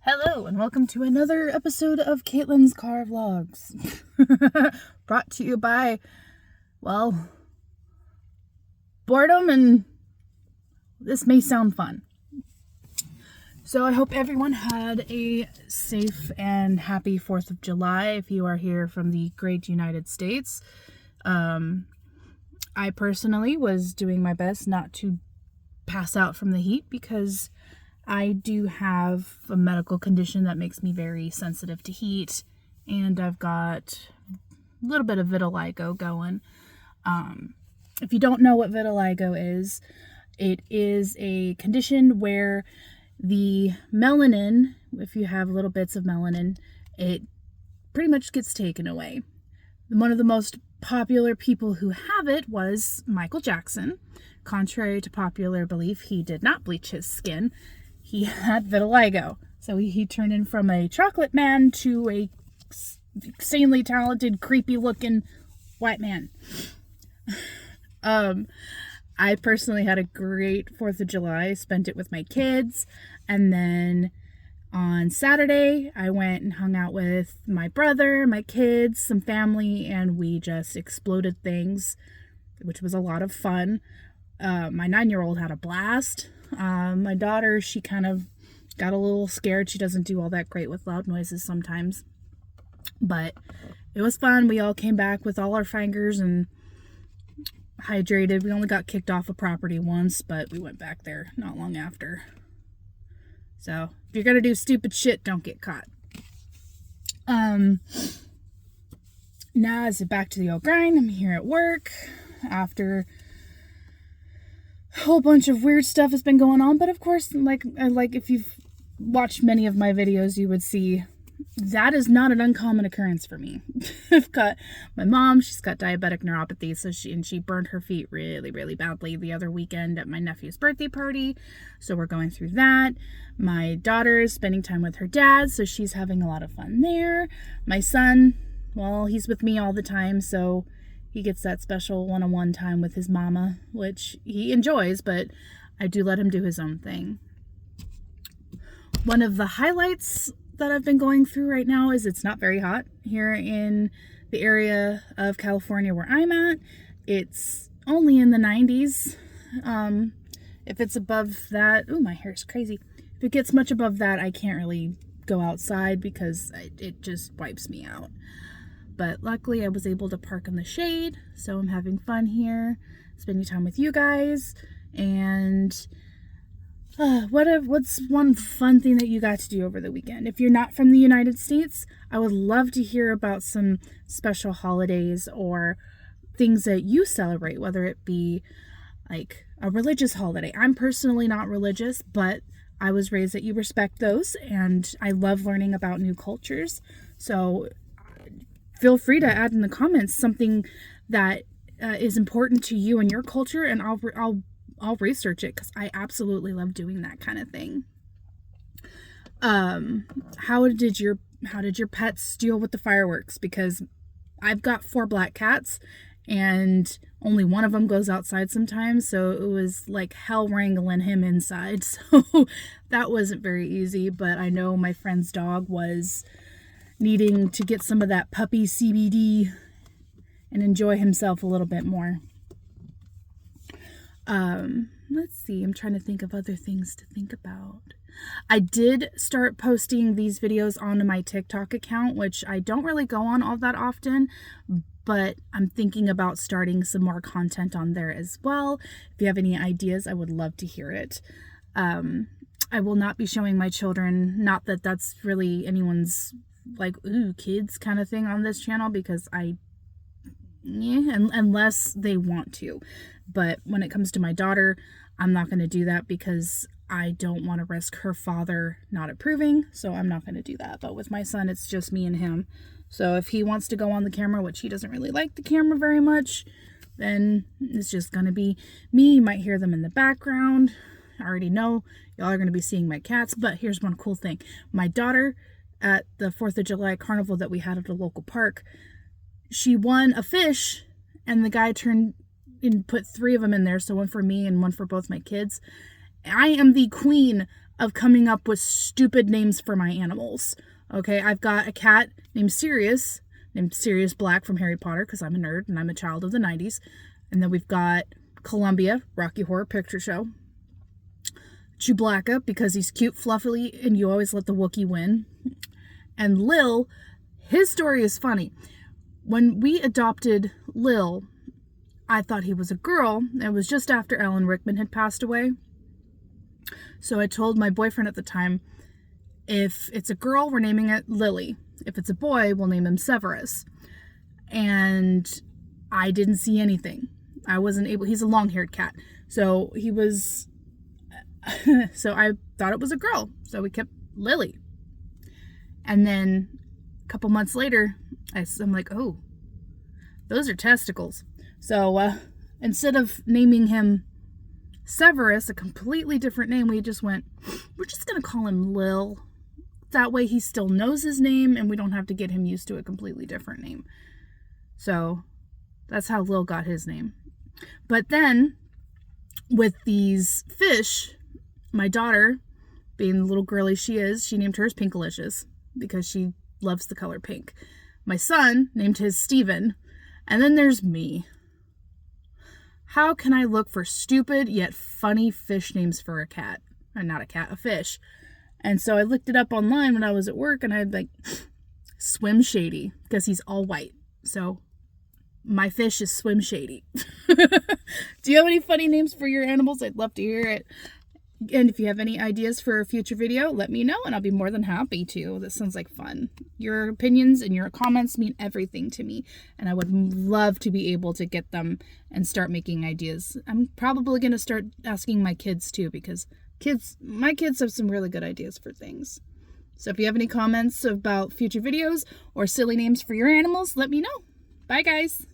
Hello, and welcome to another episode of Katelyn's Car Vlogs. Brought to you by, well, boredom, and this may sound fun. So I hope everyone had a safe and happy 4th of July if you are here from the great United States. I personally was doing my best not to pass out from the heat because I do have a medical condition that makes me very sensitive to heat, and I've got a little bit of vitiligo going. If you don't know what vitiligo is, it is a condition where the melanin, if you have little bits of melanin, it pretty much gets taken away. One of the most popular people who have it was Michael Jackson. Contrary to popular belief, he did not bleach his skin. He had vitiligo. So he turned in from a chocolate man to a insanely talented, creepy looking white man. I personally had a great 4th of July. Spent it with my kids. And then on Saturday, I went and hung out with my brother, my kids, some family, and we just exploded things, which was a lot of fun. My 9-year-old had a blast. My daughter, she kind of got a little scared. She doesn't do all that great with loud noises sometimes. But it was fun. We all came back with all our fingers and hydrated. We only got kicked off a property once, but we went back there not long after. So, if you're gonna do stupid shit, don't get caught. Now it's back to the old grind. I'm here at work after a whole bunch of weird stuff has been going on, but of course, like if you've watched many of my videos, you would see that is not an uncommon occurrence for me. I've got my mom, she's got diabetic neuropathy, so she burned her feet really, really badly the other weekend at my nephew's birthday party, so we're going through that. My daughter is spending time with her dad, so she's having a lot of fun there. My son, well, he's with me all the time, so he gets that special one-on-one time with his mama, which he enjoys, but I do let him do his own thing. One of the highlights that I've been going through right now is it's not very hot here in the area of California where I'm at. It's only in the 90s. If it's above that, oh, my hair's crazy. If it gets much above that, I can't really go outside because it just wipes me out. But luckily I was able to park in the shade, so I'm having fun here, spending time with you guys. And what's one fun thing that you got to do over the weekend? If you're not from the United States, I would love to hear about some special holidays or things that you celebrate, whether it be like a religious holiday. I'm personally not religious, but I was raised that you respect those, and I love learning about new cultures. So feel free to add in the comments something that is important to you and your culture, and I'll research it because I absolutely love doing that kind of thing. How did your pets deal with the fireworks? Because I've got 4 black cats, and only one of them goes outside sometimes, so it was like hell wrangling him inside. So that wasn't very easy, but I know my friend's dog was needing to get some of that puppy CBD and enjoy himself a little bit more. Let's see, I'm trying to think of other things to think about. I did start posting these videos onto my TikTok account, which I don't really go on all that often, but I'm thinking about starting some more content on there as well. If you have any ideas, I would love to hear it. I will not be showing my children, not that that's really anyone's like, ooh, kids kind of thing on this channel, because unless they want to. But when it comes to my daughter, I'm not going to do that because I don't want to risk her father not approving, so I'm not going to do that. But with my son, it's just me and him. So if he wants to go on the camera, which he doesn't really like the camera very much, then it's just going to be me. You might hear them in the background. I already know y'all are going to be seeing my cats, but here's one cool thing. My daughter, at the 4th of July carnival that we had at a local park, she won a fish, and the guy turned and put 3 of them in there, so one for me and one for both my kids. I am the queen of coming up with stupid names for my animals. Okay, I've got a cat named Sirius Black from Harry Potter, because I'm a nerd and I'm a child of the 90s. And then we've got Columbia, Rocky Horror Picture Show. Chewbacca, because he's cute, fluffy, and you always let the Wookiee win. And Lil, his story is funny. When we adopted Lil, I thought he was a girl. It was just after Alan Rickman had passed away. So I told my boyfriend at the time, if it's a girl, we're naming it Lily. If it's a boy, we'll name him Severus. And I didn't see anything. I wasn't able, he's a long-haired cat. So he was, so I thought it was a girl. So we kept Lily. And then a couple months later, I'm like, oh, those are testicles. So instead of naming him Severus, a completely different name, we just went, we're just going to call him Lil. That way he still knows his name and we don't have to get him used to a completely different name. So that's how Lil got his name. But then with these fish, my daughter, being the little girly she is, she named hers Pinkalicious because she loves the color pink. My son named his Steven. And then there's me. How can I look for stupid yet funny fish names for a cat? Or not a cat, a fish. And so I looked it up online when I was at work, and I had like Swim Shady, because he's all white. So my fish is Swim Shady. Do you have any funny names for your animals? I'd love to hear it. And if you have any ideas for a future video, let me know, and I'll be more than happy to. This sounds like fun. Your opinions and your comments mean everything to me, and I would love to be able to get them and start making ideas. I'm probably going to start asking my kids too, because my kids have some really good ideas for things. So if you have any comments about future videos or silly names for your animals, let me know. Bye, guys.